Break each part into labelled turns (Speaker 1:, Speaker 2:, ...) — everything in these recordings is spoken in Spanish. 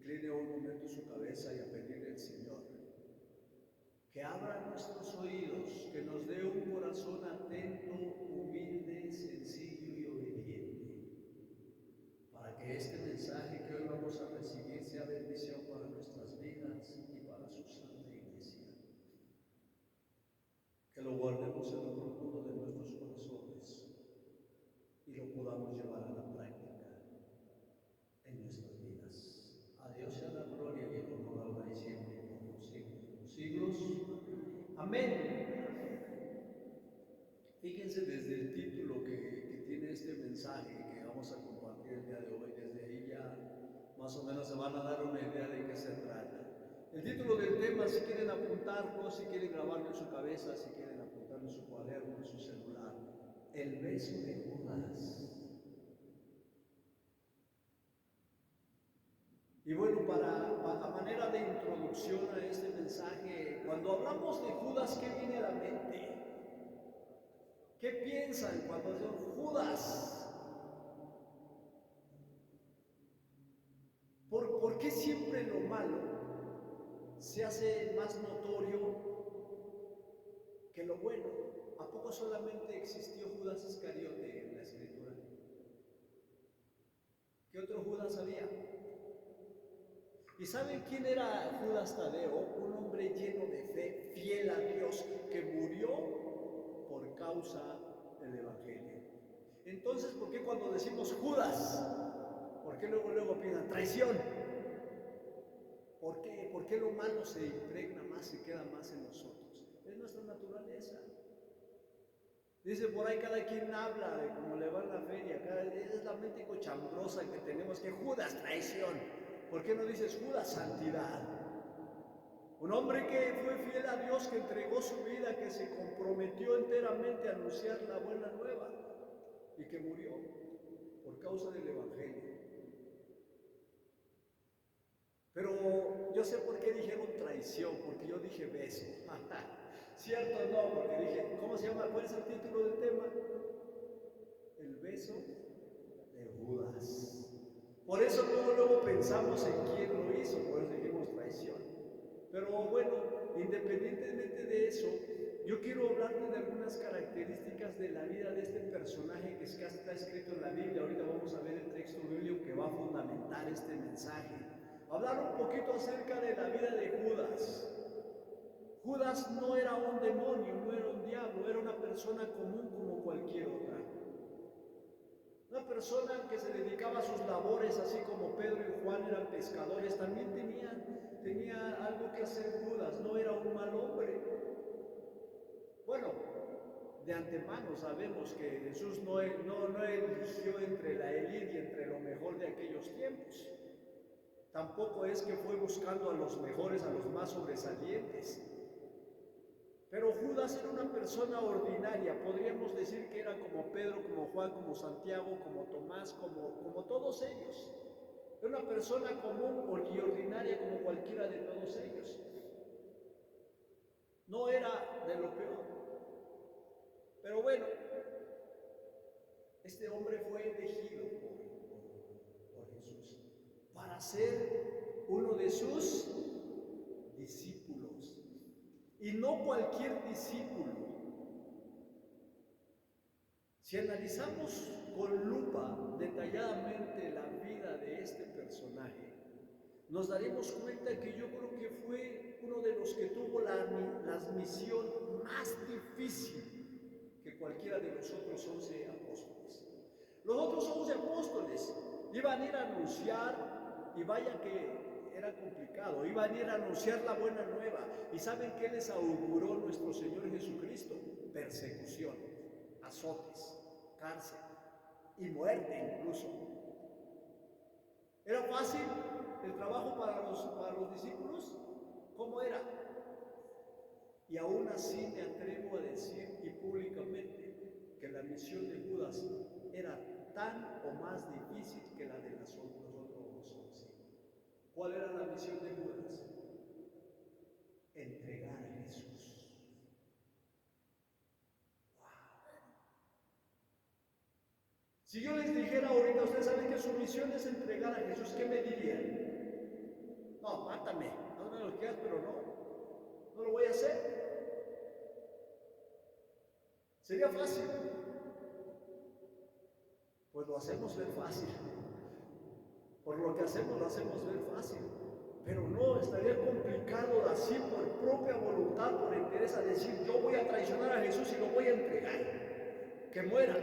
Speaker 1: incline un momento su cabeza y a pedirle al Señor que abra nuestros oídos, que nos dé un corazón atento, humilde, sencillo y obediente, para que este mensaje que hoy vamos a recibir sea bendición para nuestras vidas y para su santa iglesia. Que lo guardemos en lo profundo de nuestros corazones y lo podamos llevar a la práctica en nuestras vidas. A Dios sea la gloria y el honor ahora y siempre, por los siglos de los siglos. Amén. Fíjense desde el título que tiene este mensaje que vamos a compartir el día de hoy, desde ahí ya más o menos se van a dar una idea de qué se trata. El título del tema, si quieren apuntarlo, si quieren grabarlo en su cabeza, si quieren apuntarlo en su cuaderno, en su celular, el beso de Judas. Y bueno, a manera de introducción a este mensaje, cuando hablamos de Judas, ¿qué viene a la mente? ¿Qué piensan cuando dicen Judas? ¿Por qué siempre lo malo se hace más notorio que lo bueno? ¿A poco solamente existió Judas Iscariote en la Escritura? ¿Qué otro Judas había? ¿Y saben quién era Judas Tadeo? Un hombre lleno de fe, fiel a Dios, que murió por causa del Evangelio. Entonces, ¿por qué cuando decimos Judas, por qué luego piensan traición? ¿Por qué? ¿Por qué lo malo se impregna más y queda más en nosotros? Es nuestra naturaleza. Dice por ahí, cada quien habla de cómo le va en la feria, es la mente cochambrosa que tenemos, que Judas, traición. ¿Por qué no dices Judas, santidad? Un hombre que fue fiel a Dios, que entregó su vida, que se comprometió enteramente a anunciar la buena nueva y que murió por causa del Evangelio. Pero yo sé por qué dijeron traición, porque yo dije beso. ¿Cierto? No, porque dije, ¿cómo se llama? ¿Cuál es el título del tema? El beso de Judas. Por eso luego pensamos en quién lo hizo, por eso dijimos traición. Pero bueno, independientemente de eso, yo quiero hablarte de algunas características de la vida de este personaje que está escrito en la Biblia. Ahorita vamos a ver el texto bíblico que va a fundamentar este mensaje. Hablar un poquito acerca de la vida de Judas. Judas no era un demonio, no era un diablo, era una persona común como cualquier otra. Una persona que se dedicaba a sus labores, así como Pedro y Juan eran pescadores, también tenía algo que hacer Judas, no era un mal hombre. Bueno, de antemano sabemos que Jesús no eligió entre la élite y entre lo mejor de aquellos tiempos. Tampoco es que fue buscando a los mejores, a los más sobresalientes. Pero Judas era una persona ordinaria, podríamos decir que era como Pedro, como Juan, como Santiago, como Tomás, como todos ellos. Era una persona común y ordinaria como cualquiera de todos ellos. No era de lo peor. Pero bueno, este hombre fue elegido por Jesús para ser uno de sus discípulos. Y no cualquier discípulo. Si analizamos con lupa detalladamente la vida de este personaje, nos daremos cuenta que yo creo que fue uno de los que tuvo la misión más difícil que cualquiera de los otros 11 apóstoles. Los otros 11 apóstoles iban a ir a anunciar, y vaya que era complicado, iban a ir a anunciar la buena nueva. ¿Y saben qué les auguró nuestro Señor Jesucristo? Persecución, azotes, cárcel y muerte incluso. ¿Era fácil el trabajo para los discípulos? ¿Cómo era? Y aún así me atrevo a decir y públicamente que la misión de Judas era tan o más difícil que la de los otros 11. ¿Cuál era la misión de Judas? Entregar a Jesús. Wow. Si yo les dijera ahorita, ustedes saben que su misión es entregar a Jesús, ¿qué me dirían? mátame, hazme lo que quieras, pero no lo voy a hacer. Sería fácil, pues lo hacemos ver fácil. Por lo que hacemos, lo hacemos ver fácil. Pero no, estaría complicado así por propia voluntad, por interés, a decir, yo voy a traicionar a Jesús y lo voy a entregar. Que muera.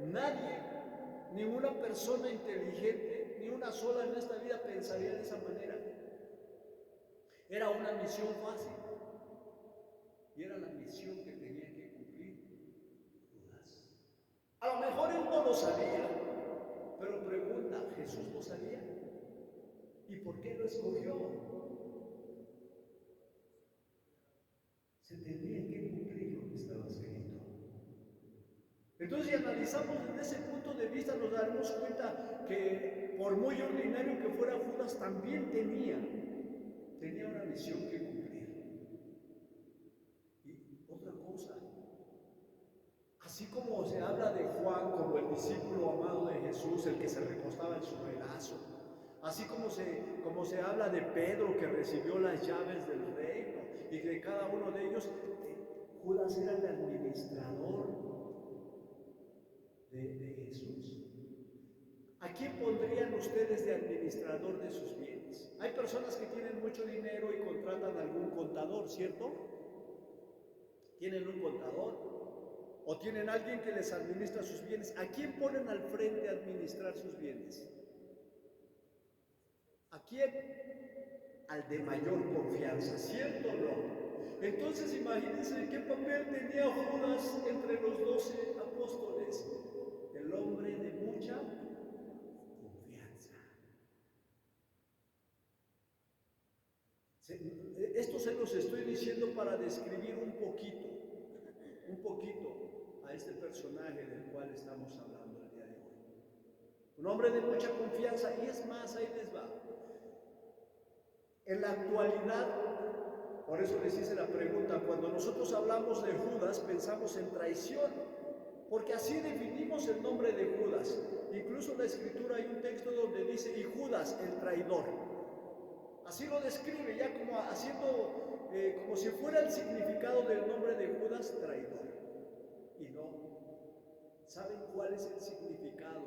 Speaker 1: Nadie, ninguna persona inteligente, ni una sola en esta vida pensaría de esa manera. Era una misión fácil. Y era la misión que tenía que cumplir Judas. A lo mejor él no lo sabía, pero pregunta, ¿Jesús lo sabía? ¿Y por qué lo escogió? Se tenía que cumplir lo que estaba escrito. Entonces, si analizamos desde ese punto de vista, nos daremos cuenta que por muy ordinario que fuera Judas, también tenía una misión que cumplir. Y otra cosa, así como se habla de Juan como el discípulo amado de Jesús, el que se recostaba en su regazo, así como se habla de Pedro que recibió las llaves del reino, y de cada uno de ellos, Judas era el administrador de Jesús. ¿A quién pondrían ustedes de administrador de sus bienes? Hay personas que tienen mucho dinero y contratan a algún contador, ¿cierto? Tienen un contador o tienen alguien que les administra sus bienes. ¿A quién ponen al frente a administrar sus bienes? ¿A quién? Al de mayor confianza, ¿cierto o no? Entonces imagínense qué papel tenía Judas entre los 12 apóstoles. El hombre de mucha confianza. Esto se los estoy diciendo para describir un poquito a este personaje del cual estamos hablando el día de hoy. Un hombre de mucha confianza, y es más, ahí les va. En la actualidad, por eso les hice la pregunta, cuando nosotros hablamos de Judas, pensamos en traición, porque así definimos el nombre de Judas. Incluso en la Escritura hay un texto donde dice, y Judas, el traidor. Así lo describe, ya como haciendo, como si fuera el significado del nombre de Judas, traidor. Y no. ¿Saben cuál es el significado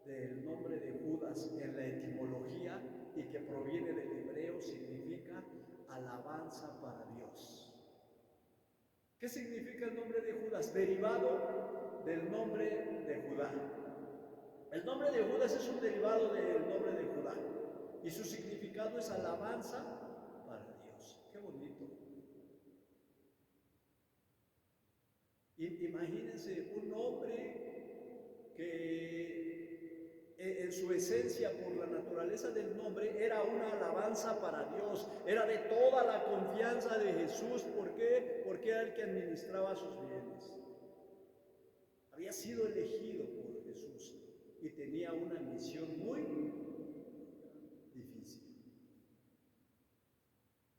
Speaker 1: del nombre de Judas en la etimología y que proviene del hebreo? Significa alabanza para Dios. ¿Qué significa el nombre de Judas? Derivado del nombre de Judá. El nombre de Judas es un derivado del nombre de Judá y su significado es alabanza para Dios. Qué bonito. Imagínense un hombre que en su esencia, por la naturaleza del nombre, era una alabanza para Dios, era de toda la confianza de Jesús. ¿Por qué? Porque era el que administraba sus bienes. Había sido elegido por Jesús y tenía una misión muy difícil.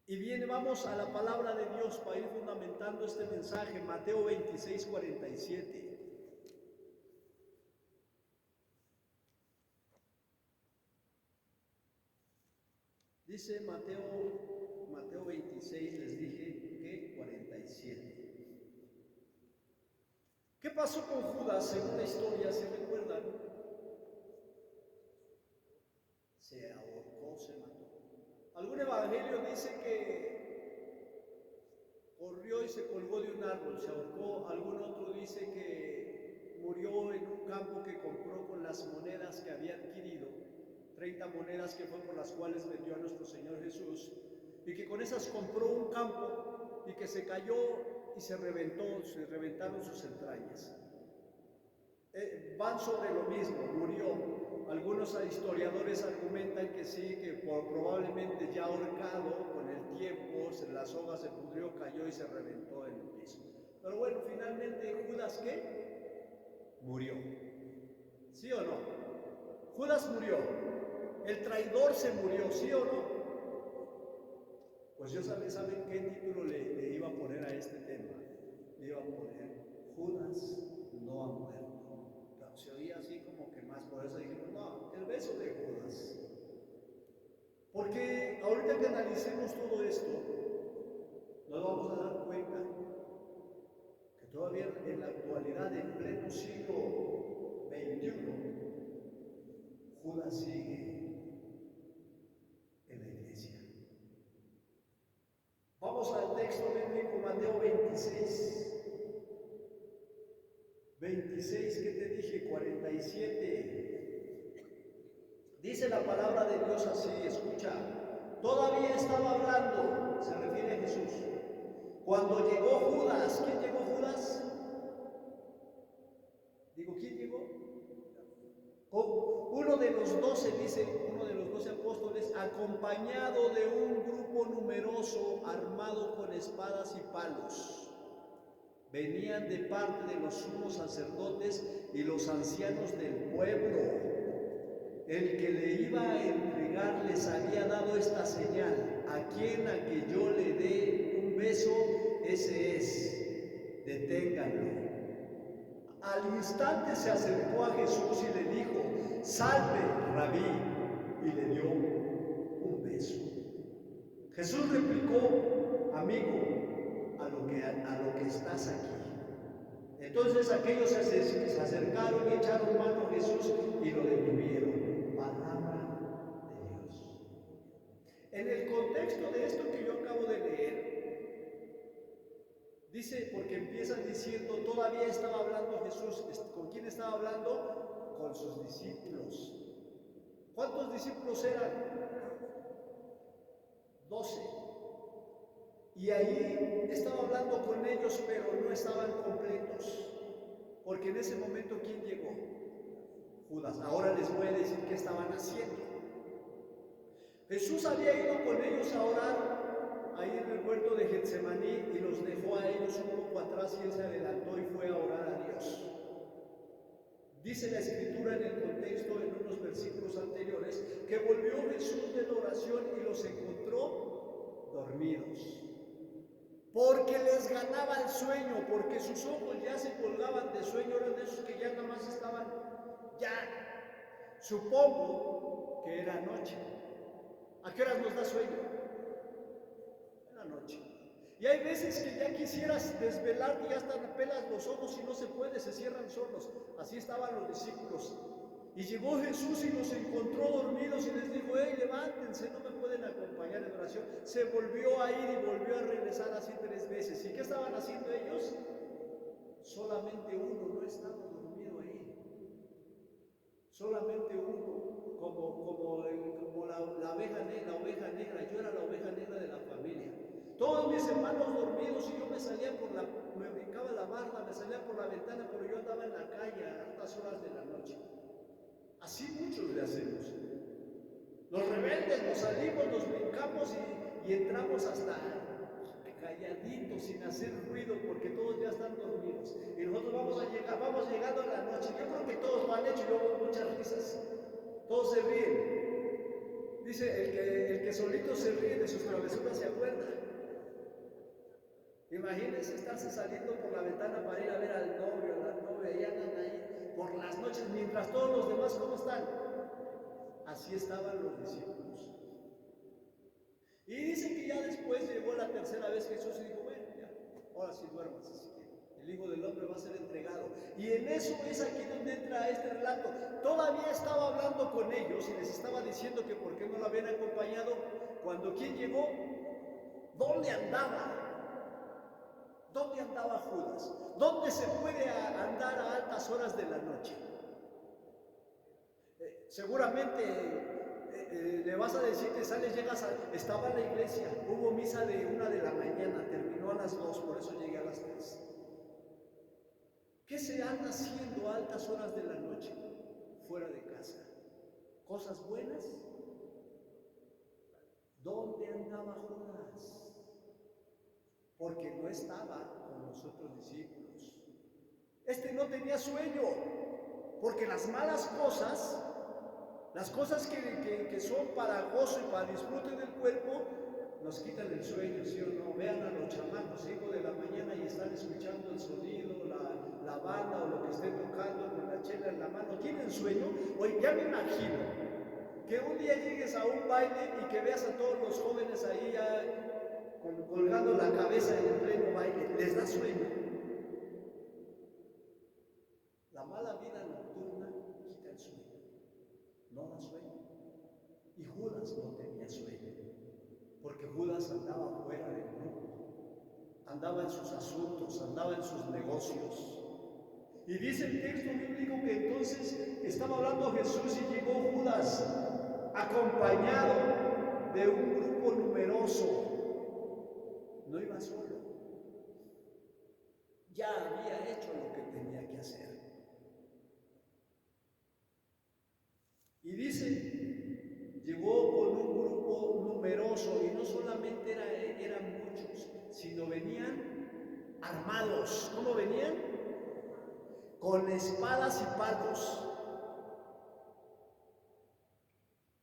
Speaker 1: Y bien, vamos a la palabra de Dios para ir fundamentando este mensaje. Mateo 26, 47. Dice Mateo 26, les dije que 47. ¿Qué pasó con Judas según la historia? ¿Se recuerdan? Se ahorcó, se mató. Algún evangelio dice que corrió y se colgó de un árbol, se ahorcó. Algún otro dice que murió en un campo que compró con las monedas que había adquirido, 30 monedas que fue por las cuales vendió a nuestro Señor Jesús, y que con esas compró un campo y que se cayó y se reventaron sus entrañas. Van sobre lo mismo, murió. Algunos historiadores argumentan que sí, que probablemente ya ahorcado con el tiempo, las hojas se pudrió, cayó y se reventó en el piso. Pero bueno, finalmente Judas, ¿qué? Murió. ¿Sí o no? Judas murió. El traidor se murió, ¿sí o no? Pues yo ¿saben qué título le iba a poner a este tema? Le iba a poner Judas no ha muerto. Pero se oía así como que más, por eso dijimos, no, el beso de Judas. Porque analicemos todo esto, nos vamos a dar cuenta que todavía en la actualidad, en pleno siglo XXI, Judas sigue en la iglesia. Vamos al texto bíblico, Mateo 26, ¿qué te dije? 47. Dice la palabra de Dios así, escucha. Todavía estaba hablando, se refiere a Jesús, cuando llegó Judas. ¿Quién llegó, Judas? Digo, ¿quién llegó? Uno de los 12, dice, uno de los 12 apóstoles, acompañado de un grupo numeroso, armado con espadas y palos. Venían de parte de los sumos sacerdotes y los ancianos del pueblo. El que le iba a entregar les había dado esta señal: a quien a que yo le dé un beso, ese es, deténganlo. Al instante se acercó a Jesús y le dijo: salve, Rabí, y le dio un beso. Jesús replicó: amigo, a lo que estás aquí. Entonces aquellos se acercaron y echaron mano a Jesús y lo detuvieron. Palabra de Dios. En el contexto de esto que yo acabo de leer, dice, porque empieza diciendo, todavía estaba hablando Jesús. ¿Con quién estaba hablando? Con sus discípulos. ¿Cuántos discípulos eran? 12. Y ahí estaba hablando con ellos, pero no estaban completos. Porque en ese momento, ¿quién llegó? Judas. Ahora les voy a decir qué estaban haciendo. Jesús había ido con ellos a orar ahí en el huerto de Getsemaní y los dejó a ellos un poco atrás y él se adelantó y fue a orar a Dios. Dice la Escritura en el contexto, en unos versículos anteriores, que volvió Jesús de la oración y los encontró dormidos. Porque les ganaba el sueño, porque sus ojos ya se colgaban de sueño, eran de esos que ya nada más estaban, ya, supongo que era noche. ¿A qué horas nos da sueño? En la noche. Y hay veces que ya quisieras desvelarte y ya hasta pelas los ojos y no se puede, se cierran solos. Así estaban los discípulos. Y llegó Jesús y los encontró dormidos y les dijo: hey, levántense, no me pueden acompañar en oración. Se volvió a ir y volvió a regresar así 3 veces. ¿Y qué estaban haciendo ellos? Solamente uno no estaba dormido ahí. Solamente uno, como la oveja negra. Yo era la oveja negra de la familia. Todos mis hermanos dormidos y yo me brincaba la barda, me salía por la ventana, pero yo andaba en la calle a altas horas de la noche. Así muchos le hacemos. Los rebeldes nos salimos, nos brincamos y entramos hasta calladitos, sin hacer ruido, porque todos ya están dormidos. Y nosotros vamos llegando a la noche. Yo creo que todos lo han hecho, yo veo muchas risas. Todos se ríen. Dice, el que solito se ríe de sus travesuras se acuerda. Imagínense estarse saliendo por la ventana para ir a ver al novio, a la novia, y andan ahí por las noches, mientras todos los demás, ¿cómo están? Así estaban los discípulos. Y dice que ya después llegó la tercera vez Jesús y dijo: bueno, ya, ahora sí duermas, así que el Hijo del Hombre va a ser entregado. Y en eso es aquí donde entra este relato. Todavía estaba hablando con ellos y les estaba diciendo que por qué no lo habían acompañado. Cuando ¿quién llegó? ¿Dónde andaba? ¿Dónde andaba Judas? ¿Dónde se puede andar a altas horas de la noche? Seguramente le vas a decir que sales, estaba en la iglesia, hubo misa de 1 de la mañana, terminó a las 2, por eso llegué a las 3. ¿Qué se anda haciendo a altas horas de la noche fuera de casa? ¿Cosas buenas? ¿Dónde andaba Judas? Porque no estaba con los otros discípulos. Este no tenía sueño, porque las malas cosas, las cosas que son para gozo y para disfrute del cuerpo, nos quitan el sueño, ¿sí o no? Vean a los chamacos, 5 de la mañana y están escuchando el sonido, la banda o lo que esté tocando con la chela en la mano. ¿Tienen sueño? Oye, ya me imagino Que un día llegues a un baile y que veas a todos los jóvenes ahí ya colgando la cabeza en el pleno baile, les da sueño. La mala vida nocturna quita el sueño, no da sueño. Y Judas no tenía sueño, porque Judas andaba fuera del grupo, andaba en sus asuntos, andaba en sus negocios. Y dice el texto bíblico que entonces estaba hablando Jesús y llegó Judas acompañado de un grupo numeroso. No iba solo, ya había hecho lo que tenía que hacer. Y dice, llegó con un grupo numeroso, y no solamente eran muchos, sino venían armados. ¿Cómo venían? Con espadas y palos.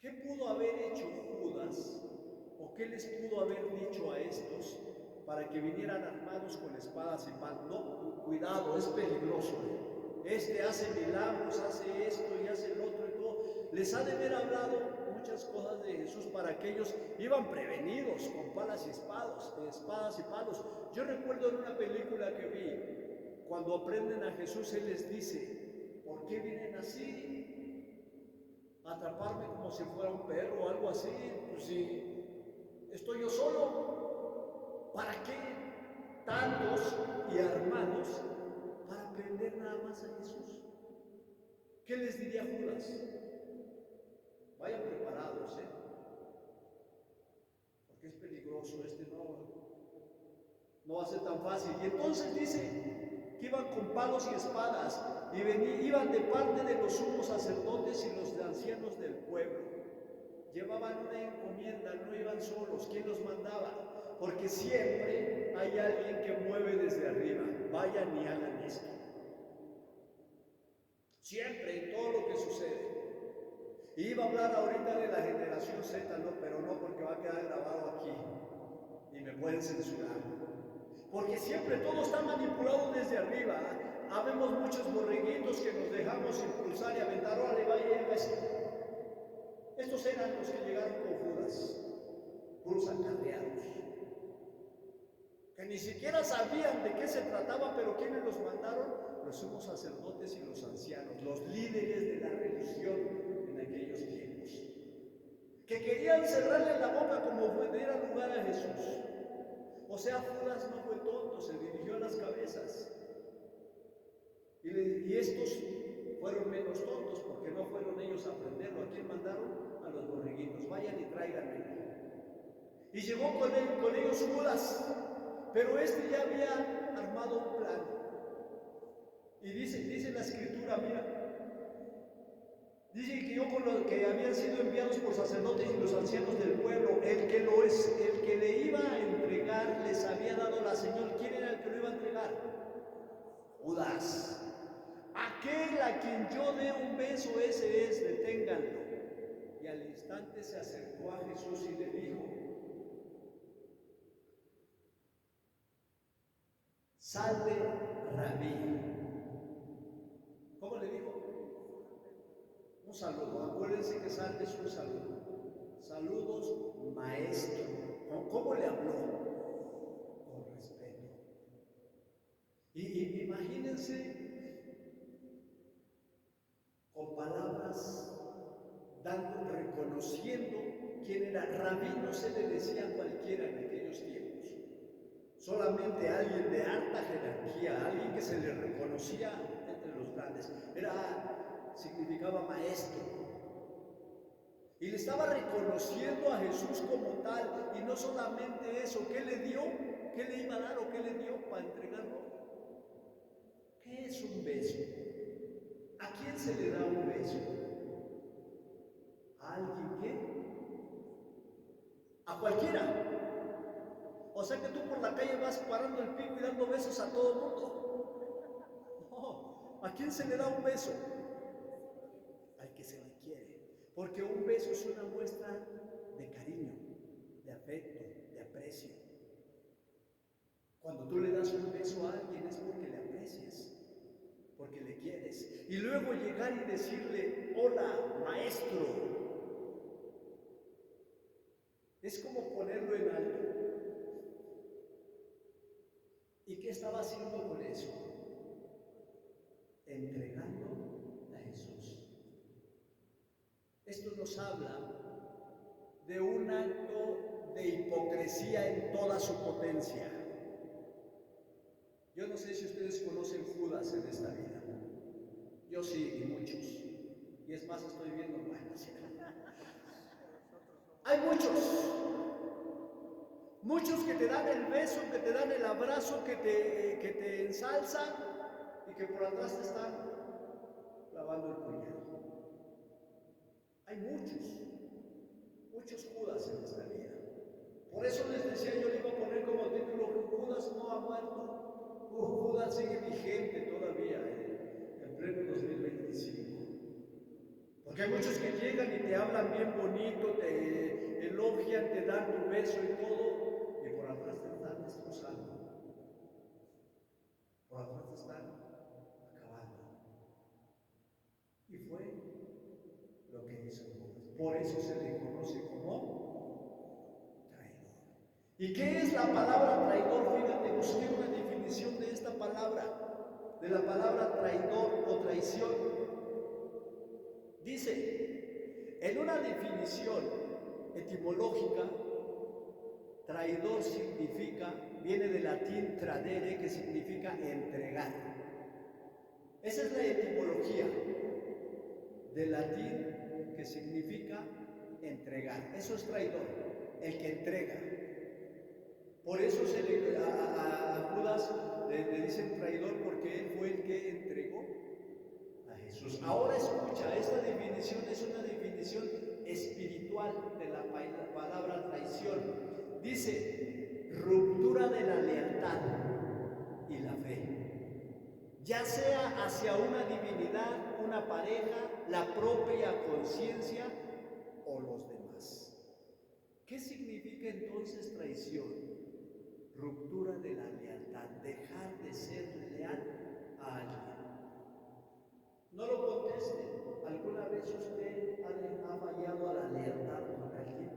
Speaker 1: ¿Qué pudo haber hecho Judas? ¿O qué les pudo haber dicho a estos para que vinieran armados con espadas y palos? No, cuidado, es peligroso. Este hace milagros, hace esto y hace el otro y todo. Les ha de haber hablado muchas cosas de Jesús para que ellos iban prevenidos con palas y espadas y palos. Yo recuerdo en una película que vi, cuando aprenden a Jesús, Él les dice, ¿por qué vienen así? Atraparme como si fuera un perro o algo así. Pues si estoy yo solo, ¿para qué tantos y armados para prender nada más a Jesús? ¿Qué les diría Judas? Vayan preparados, porque es peligroso, no va a ser tan fácil. Y entonces dice que iban con palos y espadas y iban de parte de los sumos sacerdotes y los ancianos del pueblo. Llevaban una encomienda, no iban solos. ¿Quién los mandaba? Porque siempre hay alguien que mueve desde arriba. Vayan y hagan esto. Siempre, en todo lo que sucede. Y iba a hablar ahorita de la generación Z, no, pero no, porque va a quedar grabado aquí y me pueden censurar. Porque siempre todo está manipulado desde arriba. Habemos muchos borreguitos que nos dejamos impulsar y aventar, órale, vaya esto. Estos eran los que llegaron con Judas, puros acarreados, que ni siquiera sabían de qué se trataba, pero ¿quiénes los mandaron? Los sumos sacerdotes y los ancianos, los líderes de la religión en aquellos tiempos, que querían cerrarle la boca como diera lugar a Jesús. O sea, Judas no fue tonto, se dirigió a las cabezas. Y estos fueron menos tontos, porque no fueron ellos a aprenderlo. ¿A quién mandaron? A los borreguitos. Vayan y tráiganme. Y llegó con ellos Judas, pero este ya había armado un plan. Y dice la escritura, mira, dice que yo con los que habían sido enviados por sacerdotes y los ancianos del pueblo, el que le iba a entregar les había dado la señal. ¿Quién era el que lo iba a entregar? Judas. Aquel a quien yo dé un beso, ese es, deténganlo. Y al instante se acercó a Jesús y le dijo, salve, Rabí. ¿Cómo le dijo? Un saludo. Acuérdense que salve es un saludo. Saludos, maestro. ¿Cómo le habló? Con respeto. Y imagínense, con palabras, reconociendo quién era. Rabí no se le decía a cualquiera en aquellos tiempos, solamente a alguien de alta jerarquía, alguien que se le reconocía entre los grandes. Significaba maestro. Y le estaba reconociendo a Jesús como tal. Y no solamente eso, ¿qué le dio? ¿Qué le iba a dar o qué le dio para entregarlo? ¿Qué es un beso? ¿A quién se le da un beso? ¿A alguien qué? A cualquiera. O sea que tú por la calle vas parando el pico y dando besos a todo el mundo. No. ¿A quién se le da un beso? Al que se le quiere. Porque un beso es una muestra de cariño, de afecto, de aprecio. Cuando tú le das un beso a alguien es porque le aprecias, porque le quieres. Y luego llegar y decirle, hola, maestro. Es como ponerlo en alto. ¿Y qué estaba haciendo con eso? Entregando a Jesús. Esto nos habla de un acto de hipocresía en toda su potencia. Yo no sé si ustedes conocen Judas en esta vida. Yo sí, y muchos. Y es más, estoy viendo, bueno, sí. Hay muchos que te dan el beso, que te dan el abrazo, que te ensalzan y que por atrás te están clavando el puñal. Hay muchos Judas en esta vida. Por eso les decía, yo le iba a poner como título, Judas no ha muerto, Judas sigue vigente todavía en pleno 2025. Porque hay muchos que llegan y te hablan bien bonito, te elogian, te dan tu beso y todo, y por atrás te están destrozando. Por atrás te están acabando. Y fue lo que hizo Judas. Por eso se le conoce como traidor. ¿Y qué es la palabra traidor? Fíjate, busqué una definición de esta palabra, de la palabra traidor o traición. Dice, en una definición etimológica, traidor viene del latín tradere, que significa entregar. Esa es la etimología del latín, que significa entregar. Eso es traidor, el que entrega. Por eso a Judas le dicen traidor, porque él fue el que entregó a Jesús. Ahora escucha, esta definición es una definición espiritual de la palabra traición. Dice, ruptura de la lealtad y la fe, ya sea hacia una divinidad, una pareja, la propia conciencia o los demás. ¿Qué significa entonces traición? Ruptura de la lealtad, dejar de ser leal a alguien. No lo conteste. ¿Alguna vez usted ha fallado a la lealtad con alguien?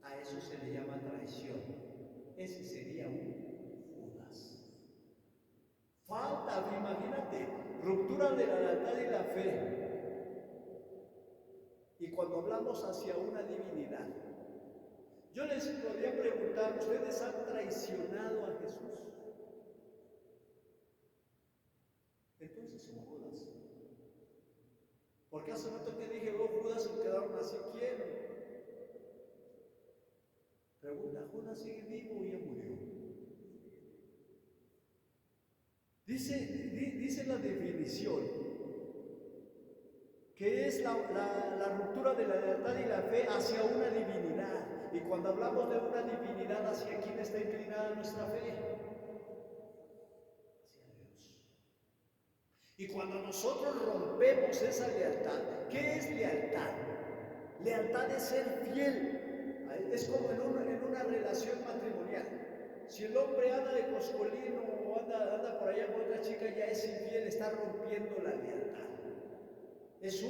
Speaker 1: A eso se le llama traición. Ese sería un Judas. Falta, imagínate, ruptura de la lealtad y la fe. Y cuando hablamos hacia una divinidad, yo les podría preguntar, ¿ustedes han traicionado a Jesús? Entonces son Judas. Porque hace rato que dije, dos Judas se quedaron así quietos. Pregunta, ¿Judas sigue vivo o ya murió? Dice la definición que es la ruptura de la lealtad y la fe hacia una divinidad. Y cuando hablamos de una divinidad, ¿hacia quién está inclinada nuestra fe? Hacia Dios. Y cuando nosotros rompemos esa lealtad, ¿qué es lealtad? Lealtad es ser fiel. Es como en una relación matrimonial. Si el hombre anda de coscolino o anda por allá con otra chica, ya es infiel, está rompiendo la lealtad. Es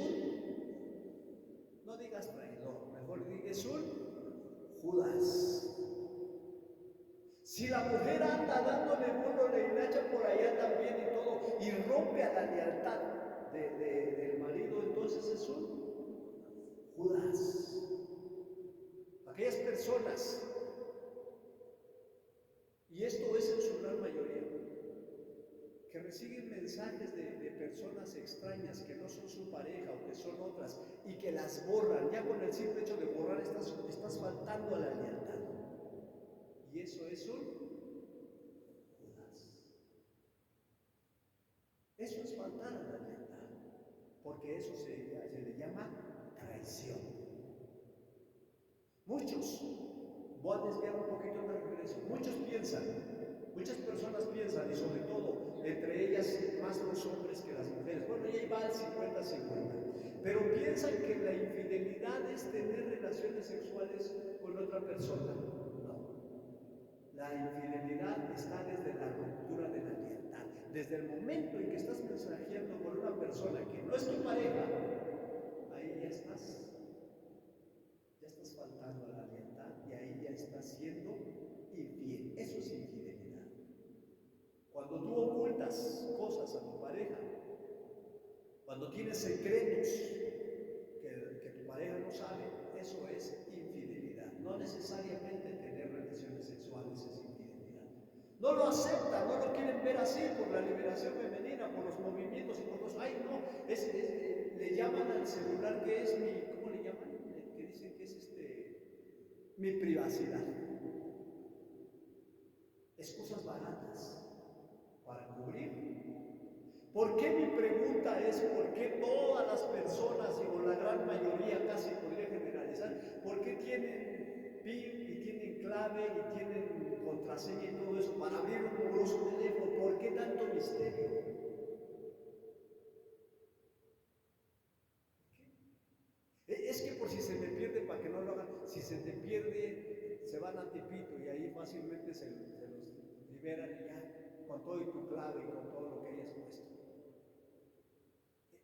Speaker 1: no digas traidor, mejor digas Judas. Si la mujer anda dándole burro, le hilacha por allá también y todo, y rompe a la lealtad del marido, entonces es Judas. Aquellas personas, y esto es en su gran mayoría, que reciben mensajes de personas extrañas que no son su pareja o que son otras y que las borran. Ya con el simple hecho de borrar estás faltando a la lealtad. Y eso es Judas. Eso es faltar a la lealtad, porque eso se le llama traición. Muchos, voy a desviar un poquito el regreso, muchas personas piensan, y sobre todo, entre ellas más los hombres que las mujeres, bueno, ya va al 50-50, pero piensan que la infidelidad es tener relaciones sexuales con otra persona. No, la infidelidad está desde la ruptura de la lealtad, desde el momento en que estás mensajeando con una persona que no es tu pareja, ahí ya estás faltando a la lealtad. ocultas cosas a tu pareja, cuando tienes secretos que tu pareja no sabe, eso es infidelidad. No necesariamente tener relaciones sexuales es infidelidad. No lo aceptan, no lo quieren ver así por la liberación femenina, por los movimientos y por cosas. Ay, no, le llaman al celular que es mi, ¿cómo le llaman? Que dicen que es mi privacidad. Excusas baratas para cubrir. ¿Por qué mi pregunta es por qué todas las personas, o la gran mayoría, casi podría generalizar, por qué tienen PIN y tienen clave y tienen contraseña y todo eso para abrir un moroso teléfono? ¿Por qué tanto misterio? Es que por si se me pierde, para que no lo hagan, si se te pierde, se van a Tepito y ahí fácilmente se los liberan y ya, con todo y tu clave y con todo lo que hayas puesto.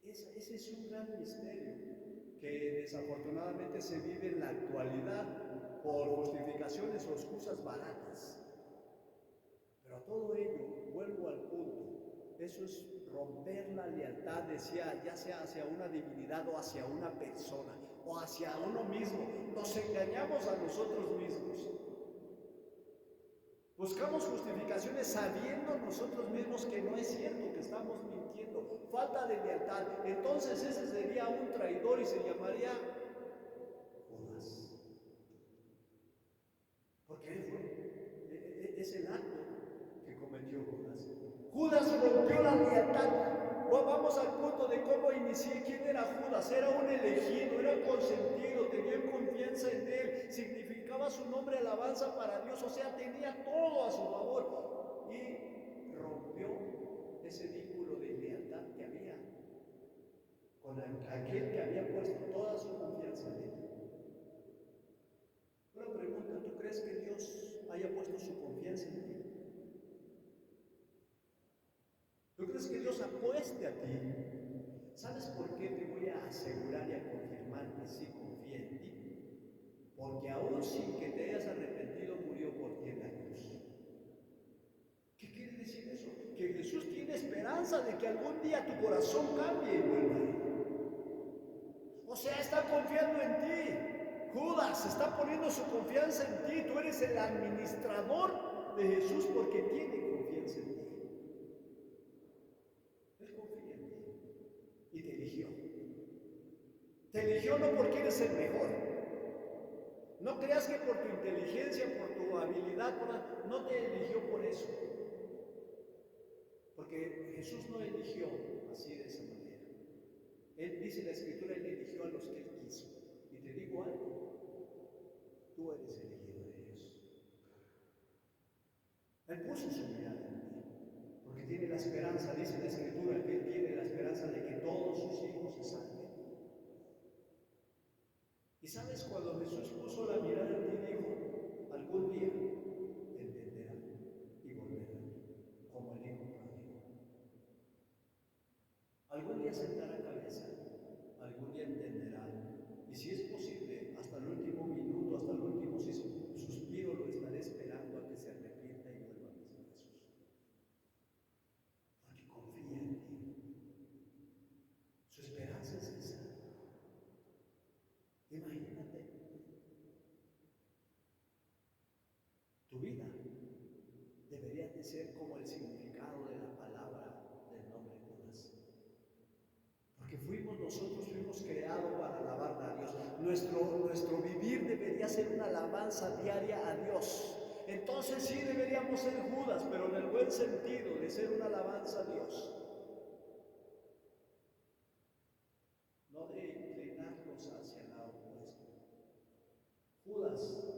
Speaker 1: Ese es un gran misterio que desafortunadamente se vive en la actualidad por justificaciones o excusas baratas. Pero a todo ello, vuelvo al punto, eso es romper la lealtad, ya sea hacia una divinidad o hacia una persona o hacia uno mismo. Nos engañamos a nosotros mismos. Buscamos justificaciones sabiendo nosotros mismos que no es cierto, que estamos mintiendo. Falta de lealtad. Entonces ese sería un traidor y se llamaría Judas. Porque es el acto que cometió Judas. Judas rompió la lealtad. Vamos al punto de cómo inicié. ¿Quién era Judas? Era un elegido, era un consentido, tenían confianza en él, significaba su nombre alabanza para Dios, o sea, tenía todo a su favor. Y rompió ese vínculo de lealtad que había con aquel que había puesto toda su confianza en él. Una pregunta, ¿tú crees que Dios haya puesto su confianza en ti? ¿Tú crees que Dios apueste a ti? ¿Sabes por qué te voy a asegurar y a confirmar que sí confía en ti? Porque aún sin que te hayas arrepentido, murió por ti en la cruz. ¿Qué quiere decir eso? Que Jesús tiene esperanza de que algún día tu corazón cambie y vuelva a él. O sea, está confiando en ti. Judas está poniendo su confianza en ti. Tú eres el administrador de Jesús porque tiene confianza en ti. Él confía en ti y te eligió. Te eligió no porque eres el mejor. No creas que por tu inteligencia, por tu habilidad, no te eligió por eso. Porque Jesús no eligió así de esa manera. Él dice la Escritura, Él eligió a los que Él quiso. Y te digo algo, tú eres elegido de Dios. Él puso su mirada en ti, porque tiene la esperanza, dice la Escritura, que Él tiene la esperanza de que todos sus hijos se salven. Y sabes, cuando Jesús puso la mirada en ti, dijo, algún día entenderán y volverán, como el hijo pródigo. Algún día sentará cabeza, algún día entenderá. Y si es posible, hasta el último minuto, hasta el último suspiro, lo estaré esperando a que se arrepienta y vuelva a mis brazos. Porque confía en ti. Su esperanza es esa. Imagínate. Tu vida debería de ser como el significado de la palabra del nombre Judas. Porque nosotros fuimos creados para alabar a Dios. Nuestro vivir debería ser una alabanza diaria a Dios. Entonces sí deberíamos ser Judas, pero en el buen sentido de ser una alabanza a Dios. No de inclinarnos hacia el lado opuesto. Judas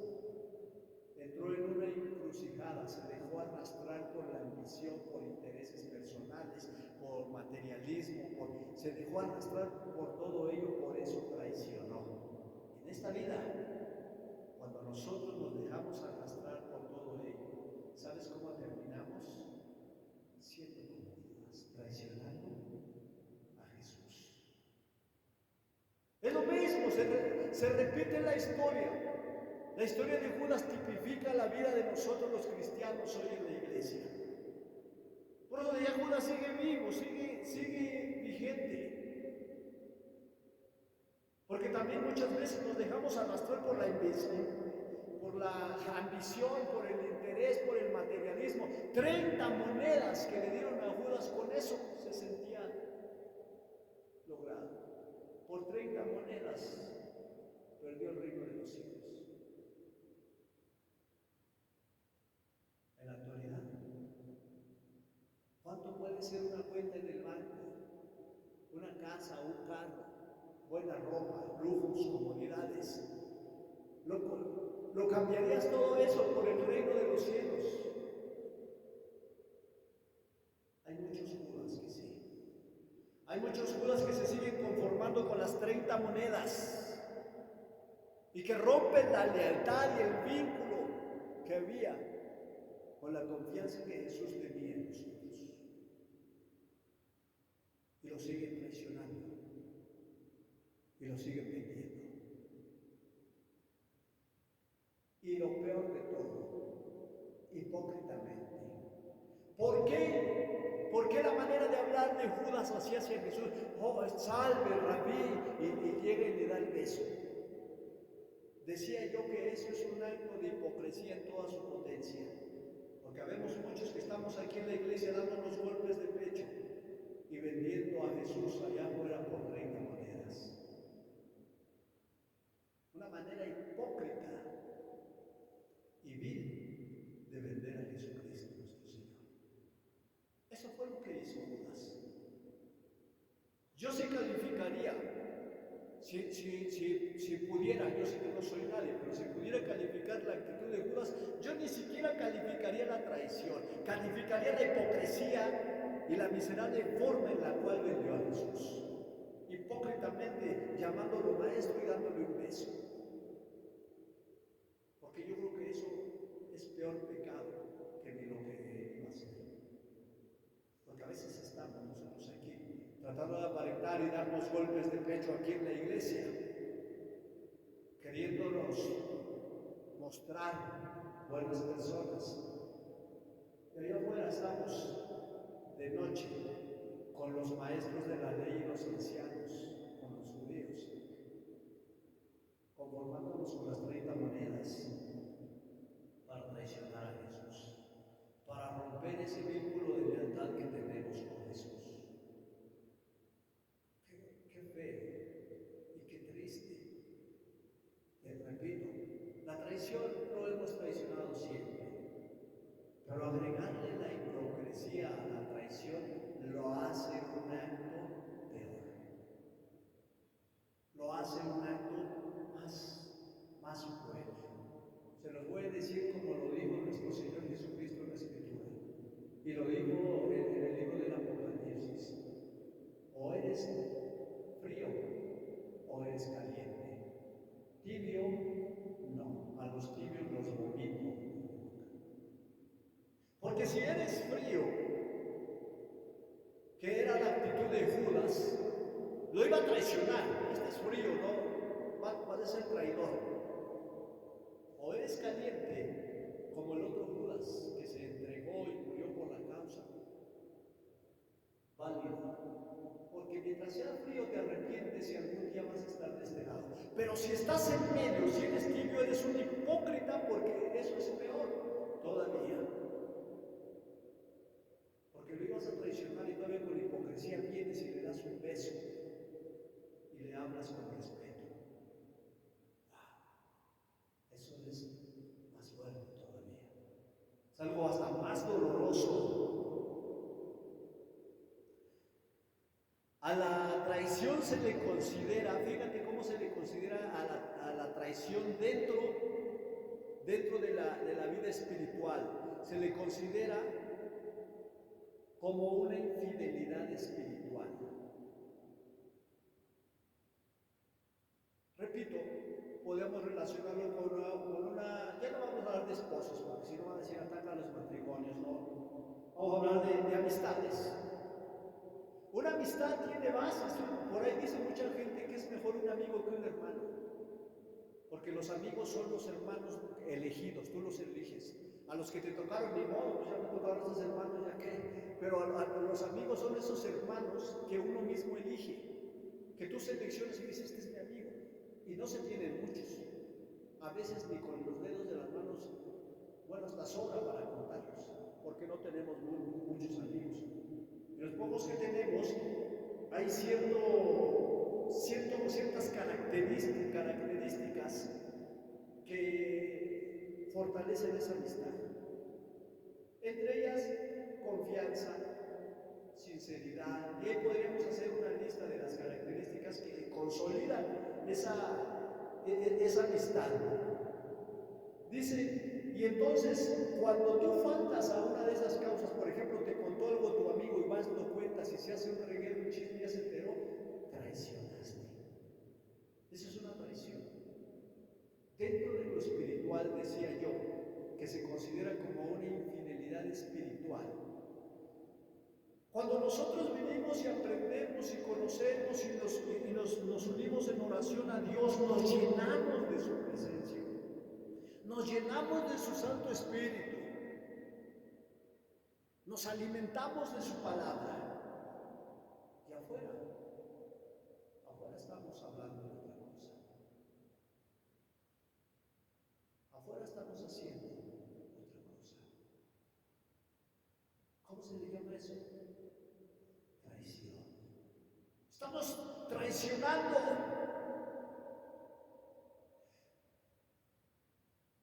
Speaker 1: entró en una encrucijada, se dejó arrastrar por la ambición, por intereses personales, por materialismo, se dejó arrastrar por todo ello, por eso traicionó. En esta vida, cuando nosotros nos dejamos arrastrar por todo ello, ¿sabes cómo terminamos? Siendo como Judas, traicionando a Jesús. Es lo mismo, se repite la historia. La historia de Judas tipifica la vida de nosotros los cristianos hoy en la iglesia. Por eso decía Judas Judas sigue vivo, sigue vigente. Porque también muchas veces nos dejamos arrastrar por la ambición, por el interés, por el materialismo. 30 monedas que le dieron a Judas, con eso se sentía logrado. Por 30 monedas perdió el reino de los cielos. En la actualidad, ¿cuánto puede ser una cuenta en el banco? Una casa, un carro, buena ropa, lujos, comodidades. ¿Lo cambiarías todo eso por el reino de los cielos? Hay muchos Judas que sí. Hay muchos Judas que se siguen conformando con las 30 monedas y que rompen la lealtad y el vínculo que había con la confianza que Jesús tenía en nosotros. Y lo siguen traicionando y lo siguen vendiendo. Y lo peor de todo, hipócritamente. ¿Por qué? ¿Por qué la manera de hablar de Judas hacia Jesús? Oh, salve, rabí, y llega y le da el beso. Decía yo que eso es un acto de hipocresía en toda su potencia. Porque habemos muchos que estamos aquí en la iglesia dándonos golpes de pecho y vendiendo a Jesús allá afuera por 30 monedas. Una manera hipócrita y vil de vender a Jesucristo nuestro Señor. Eso fue lo que hizo Judas. Yo sí calificaría, si pudiera, yo sé que no soy nadie, pero si pudiera calificar la actitud de Judas, yo ni siquiera calificaría la traición, calificaría la hipocresía y la miserable forma en la cual vendió a Jesús. Hipócritamente llamándolo maestro y dándole un beso. Porque yo creo que eso es peor pecado que ni lo que iba a hacer. Porque a veces estamos nosotros aquí tratando de aparentar y darnos golpes de pecho aquí en la iglesia, queriéndonos mostrar buenas personas. Pero allá afuera estamos de noche con los maestros de la ley y los ancianos, con los judíos, conformándonos con las 30 monedas para traicionar a Jesús, para romper ese vínculo de lealtad que tenemos con Jesús. Qué feo y qué triste. Repito, la traición lo hemos traicionado siempre, pero agregarle la hipocresía a la traición lo hace un acto peor. Lo hace un acto más cruel. Se los voy a decir como lo dijo nuestro Señor Jesucristo en la Escritura. Y lo dijo en el libro del Apocalipsis. O eres frío o eres caliente. Tibio, no. A los tibios los vomito. Porque si eres frío, que era la actitud de Judas, lo iba a traicionar. Este es frío, ¿no? Va a ser traidor. O eres caliente, como el otro Judas, que se entregó y murió por la causa. Válido. Porque mientras sea frío te arrepientes y algún día vas a estar de este lado. Pero si estás en medio, si eres tibio, eres un hipócrita, porque eso es peor todavía. Porque lo ibas a traicionar y todavía con hipocresía vienes y le das un beso y le hablas con respeto. Eso es más fuerte todavía. Es algo hasta más doloroso. A la traición se le considera, fíjate cómo se le considera a la traición dentro de la vida espiritual. Se le considera como una infidelidad espiritual. Repito, podemos relacionarlo con una, ya no vamos a hablar de esposos, porque si no van a decir ataca a los matrimonios, no. Vamos a hablar de amistades. Una amistad tiene bases. Por ahí dice mucha gente que es mejor un amigo que un hermano, porque los amigos son los hermanos elegidos, tú los eliges. A los que te tocaron, ni modo, pues ya me tocaron estos hermanos, ya qué. Pero a los amigos son esos hermanos que uno mismo elige, que tú seleccionas y dices, este es mi amigo. Y no se tienen muchos. A veces ni con los dedos de las manos, bueno, hasta sobra para contarlos, porque no tenemos muchos amigos. Y los pocos que tenemos, hay ciertas características que fortalecen esa amistad. Entre ellas, confianza, sinceridad. Y ahí podríamos hacer una lista de las características que consolidan esa amistad. Dice, y entonces cuando tú faltas a una de esas causas, por ejemplo, te contó algo tu amigo y vas lo cuentas y se hace un reguero, un chisme, ya se enteró, traicionaste. Eso es una traición. Dentro de lo espiritual, decía yo, que se considera como una infidelidad espiritual. Cuando nosotros venimos y aprendemos y conocemos y nos unimos en oración a Dios, nos llenamos de su presencia, nos llenamos de su Santo Espíritu, nos alimentamos de su palabra. Y afuera estamos hablando de otra cosa. Afuera estamos haciendo otra cosa. ¿Cómo se le llama eso? Traición. Estamos traicionando.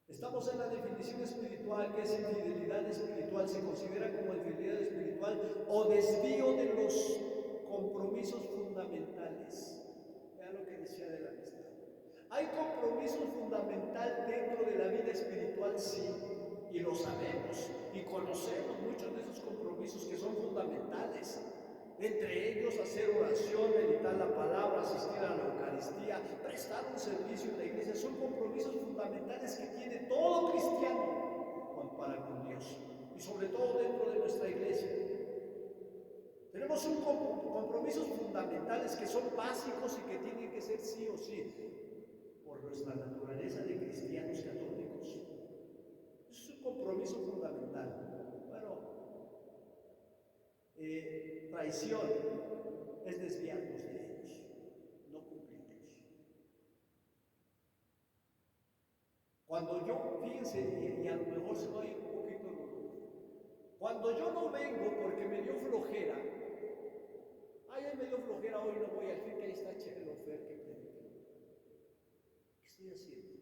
Speaker 1: Estamos en la definición espiritual, que es infidelidad espiritual. Se considera como infidelidad espiritual o desvío de los compromisos fundamentales. Vean lo que decía de la amistad. ¿Hay compromiso fundamental dentro de la vida espiritual? Sí, y lo sabemos y conocemos muchos de esos compromisos que son fundamentales. Entre ellos, hacer oración, meditar la palabra, asistir a la Eucaristía, prestar un servicio en la iglesia, son compromisos fundamentales que tiene todo cristiano para con Dios y sobre todo dentro de nuestra iglesia. Tenemos compromisos fundamentales que son básicos y que tienen que ser sí o sí, por nuestra naturaleza de cristianos católicos. Es un compromiso fundamental. Bueno, traición es desviarnos de ellos, no cumplirlos. Cuando yo, fíjense, y a lo mejor se va a ir un poquito cuando yo no vengo porque me dio flojera, me dio flojera hoy, no voy, al fin que ahí está Chelo Fer que predica. ¿Qué estoy haciendo?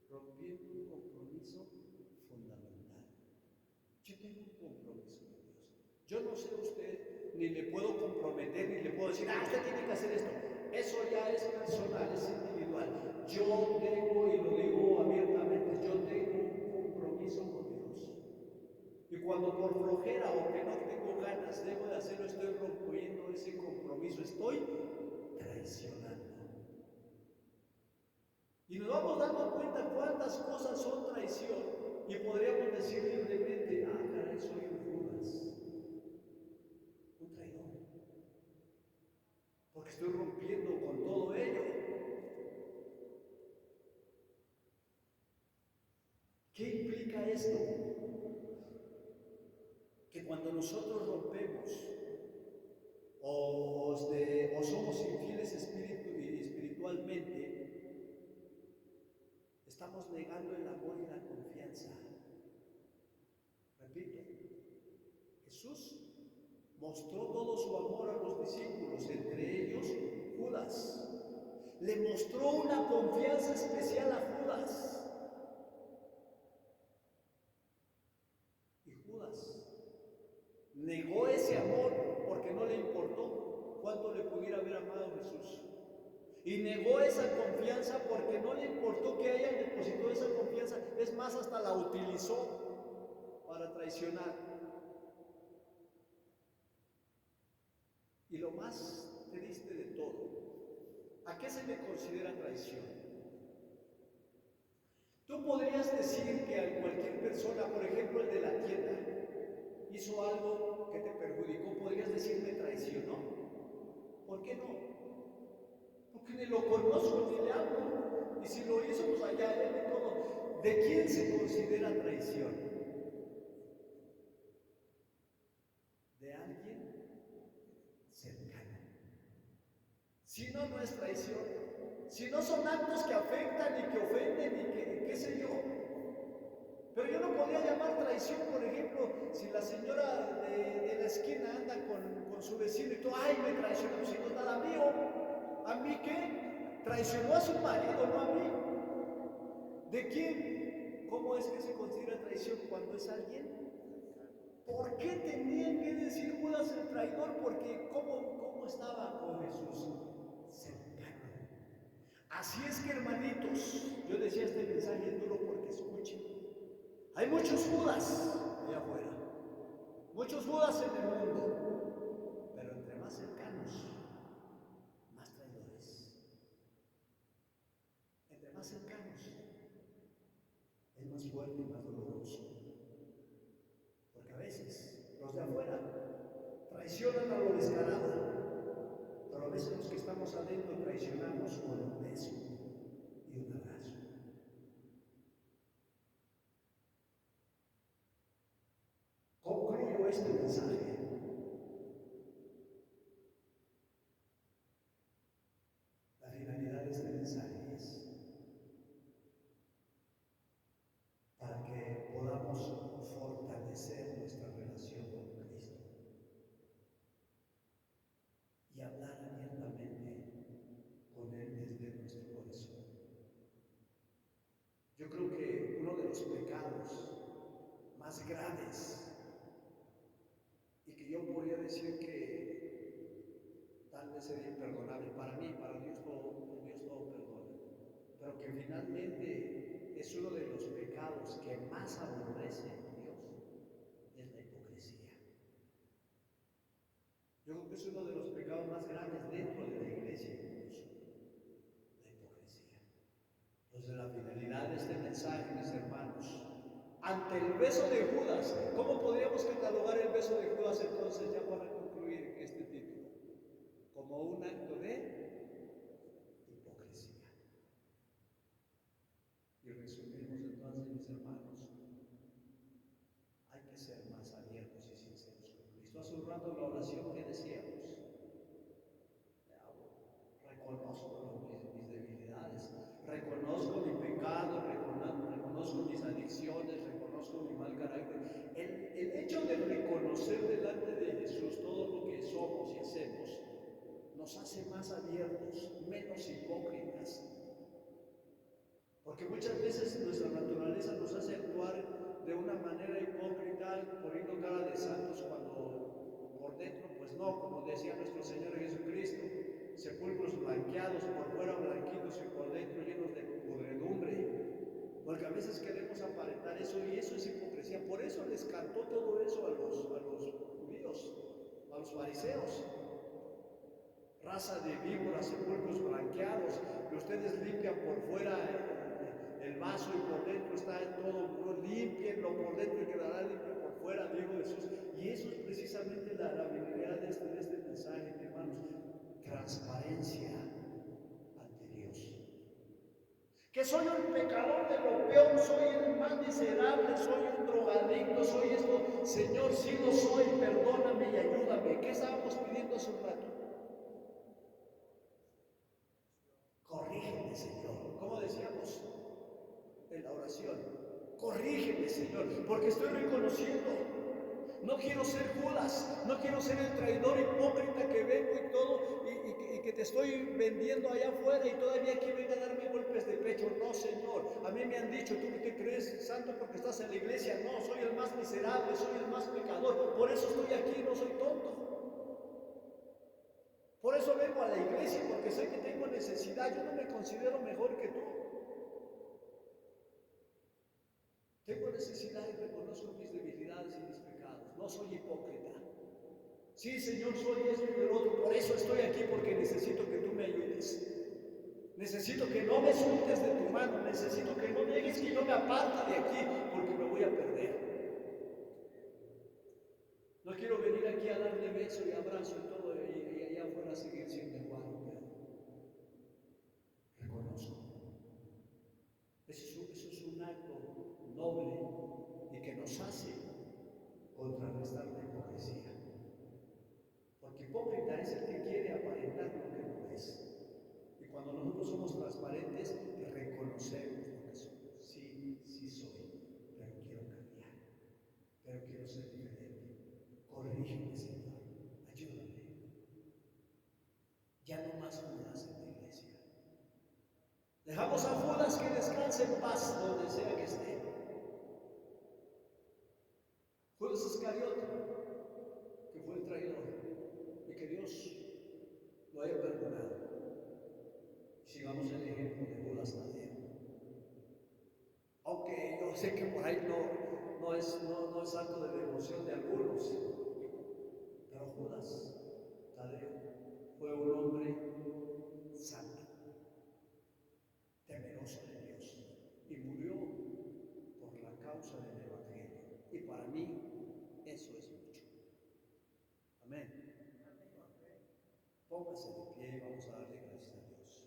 Speaker 1: Rompiendo un compromiso fundamental. Yo tengo un compromiso con Dios. Yo no sé usted, ni le puedo comprometer, ni le puedo decir, usted tiene que hacer esto. Eso ya es personal, es individual. Yo tengo, y lo digo abiertamente, yo tengo un compromiso con Dios. Y cuando por flojera o que no tengo ganas debo de hacerlo, estoy rompiendo ese compromiso, estoy traicionando. Y nos vamos dando cuenta cuántas cosas son traición y podríamos decir libremente, caray, soy un Judas, un traidor, porque estoy rompiendo con todo ello. ¿Qué implica esto? Que cuando nosotros rompemos o somos infieles espiritualmente, estamos negando el amor y la confianza. Repito, Jesús mostró todo su amor a los discípulos, entre ellos Judas. Le mostró una confianza especial a Judas. Y Judas negó ese amor porque no le importó cuánto le pudiera haber amado a Jesús. Y negó esa confianza porque no le importó que hayan depositado esa confianza. Es más, hasta la utilizó para traicionar. Y lo más triste de todo, ¿a qué se le considera traición? Tú podrías decir que a cualquier persona, por ejemplo el de la tienda, hizo algo que te perjudicó, podrías decir me traicionó. ¿Por qué no? Porque ni lo conozco ni le hablo. Y si lo hizo, pues allá él y todo. ¿De quién se considera traición? Si no, no es traición. Si no son actos que afectan y que ofenden y que qué sé yo. Pero yo no podría llamar traición, por ejemplo, si la señora de la esquina anda con su vecino y tú, ay, me traicionó, si no es nada mío. ¿A mí qué? Traicionó a su marido, no a mí. ¿De quién? ¿Cómo es que se considera traición cuando es alguien? ¿Por qué tenían que decir Judas el traidor? Porque ¿cómo estaba con Jesús? Cercano. Así es que, hermanitos, yo decía este mensaje es duro porque escuchen. Hay muchos Judas allá afuera, muchos Judas en el mundo, pero entre más cercanos, más traidores. Entre más cercanos, es más fuerte y más doloroso. Porque a veces los de afuera traicionan a lo descarado, pero a veces los que estamos adentro traicionamos con un beso y un abrazo. Concluyo este mensaje. La finalidad de este mensaje es para que podamos fortalecer nuestra relación con Cristo y hablar abiertamente con Él desde nuestro corazón. Yo creo que uno de los pecados más graves y que yo podría decir que tal vez sería imperdonable para mí, para Dios todo perdona, pero que finalmente es uno de los pecados que más aborrece Dios, es la hipocresía. Yo creo que es uno de los pecados más grandes dentro de la iglesia incluso, la hipocresía. Entonces la finalidad de este mensaje, mis hermanos, ante el beso de Judas, ¿cómo podríamos catalogar el beso de Judas entonces ya para concluir este título? Como un acto de hipocresía. Y resumimos entonces, mis hermanos, hay que ser más abiertos y sinceros con Cristo. Hace un rato en la oración que decíamos, reconozco mis debilidades, reconozco mi pecado, reconozco mis adicciones, reconozco mi mal carácter. El hecho de reconocer delante de Jesús todo lo que somos y hacemos nos hace más abiertos, menos hipócritas. Porque muchas veces nuestra naturaleza nos hace actuar de una manera hipócrita, poniendo cara de santos cuando por dentro, pues no, como decía nuestro Señor Jesucristo, sepulcros blanqueados, por fuera blanquitos y por dentro llenos de podredumbre. Porque a veces queremos aparentar eso y eso es hipocresía. Por eso les cantó todo eso a los judíos, a los fariseos. Raza de víboras, sepulcros blanqueados, que ustedes limpian por fuera el vaso y por dentro está todo, limpienlo por dentro y quedará limpio por fuera, dijo Jesús. Y eso es precisamente la finalidad de este mensaje, hermanos, transparencia ante Dios. Que soy un pecador de lo peor, soy el más miserable, soy un drogadicto, soy esto, Señor, sí lo soy, perdóname y ayúdame. ¿Qué estábamos pidiendo hace un rato? Corrígeme, Señor. ¿Cómo decíamos en la oración? Corrígeme, Señor, porque estoy reconociendo. No quiero ser Judas, no quiero ser el traidor hipócrita que vengo y todo, y que te estoy vendiendo allá afuera y todavía aquí venga a darme golpes de pecho. No, Señor, a mí me han dicho, tú te crees santo porque estás en la iglesia. No, soy el más miserable, soy el más pecador, por eso estoy aquí, no soy tonto. Por eso vengo a la iglesia, porque sé que tengo necesidad. Yo no me considero mejor que tú. Tengo necesidad y reconozco mis debilidades y mis pecados. No soy hipócrita. Sí, Señor, soy esto y el otro. Por eso estoy aquí, porque necesito que tú me ayudes. Necesito que no me sueltes de tu mano. Necesito que no dejes que yo me aparte de aquí, porque me voy a perder. No quiero venir aquí a darle beso y abrazo y todo, y allá afuera seguir siendo igual. Reconozco. Eso es un acto noble y que nos hace contrarrestar la hipocresía. Porque hipócrita es el que quiere aparentar lo que no es. Ya no más Judas en la iglesia. Dejamos a Judas que descanse en paz donde sea que esté. Judas Iscariote, que fue el traidor, y que Dios lo haya perdonado. Sigamos el ejemplo de Judas Tadeo. Aunque yo sé que por ahí no es acto de devoción de algunos, pero Judas Tadeo fue un hombre santo, temeroso de Dios, y murió por la causa del Evangelio. Y para mí eso es mucho. Amén. Póngase de pie y vamos a darle gracias a Dios.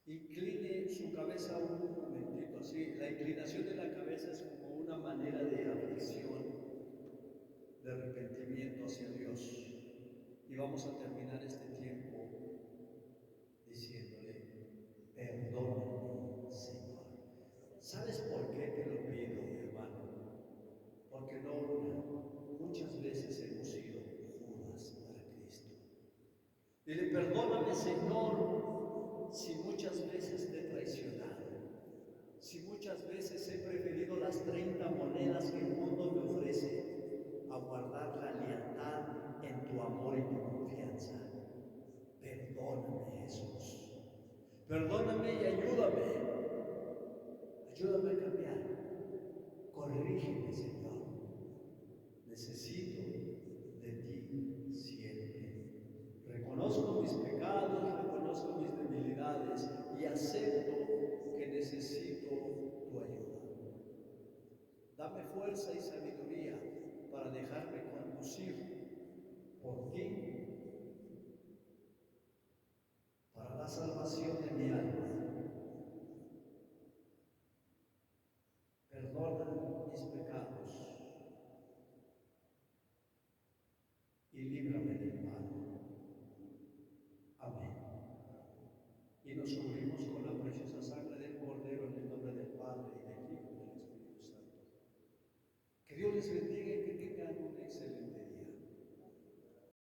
Speaker 1: Incline su cabeza un momentito así. La inclinación de la cabeza es como una manera de aflicción, de arrepentimiento hacia Dios. Y vamos a terminar este tiempo diciéndole, perdóname, Señor. ¿Sabes por qué te lo pido, hermano? Porque muchas veces hemos sido Judas para Cristo. Dile, perdóname, Señor, si muchas veces te he traicionado, si muchas veces he preferido las 30 monedas que el mundo me ofrece a guardar la lealtad en tu amor y tu confianza. Perdóname, Jesús. Perdóname y ayúdame. Ayúdame a cambiar. Corrígeme, Señor. Necesito de ti siempre. Reconozco mis pecados, reconozco mis debilidades y acepto que necesito tu ayuda. Dame fuerza y sabiduría para dejarme conducir por ti para la salvación de mi alma. Perdona mis pecados y líbrame del mal. Amén. Y nos cubrimos con la preciosa sangre del Cordero en el nombre del Padre y del Hijo y del Espíritu Santo. Que Dios les bendiga y que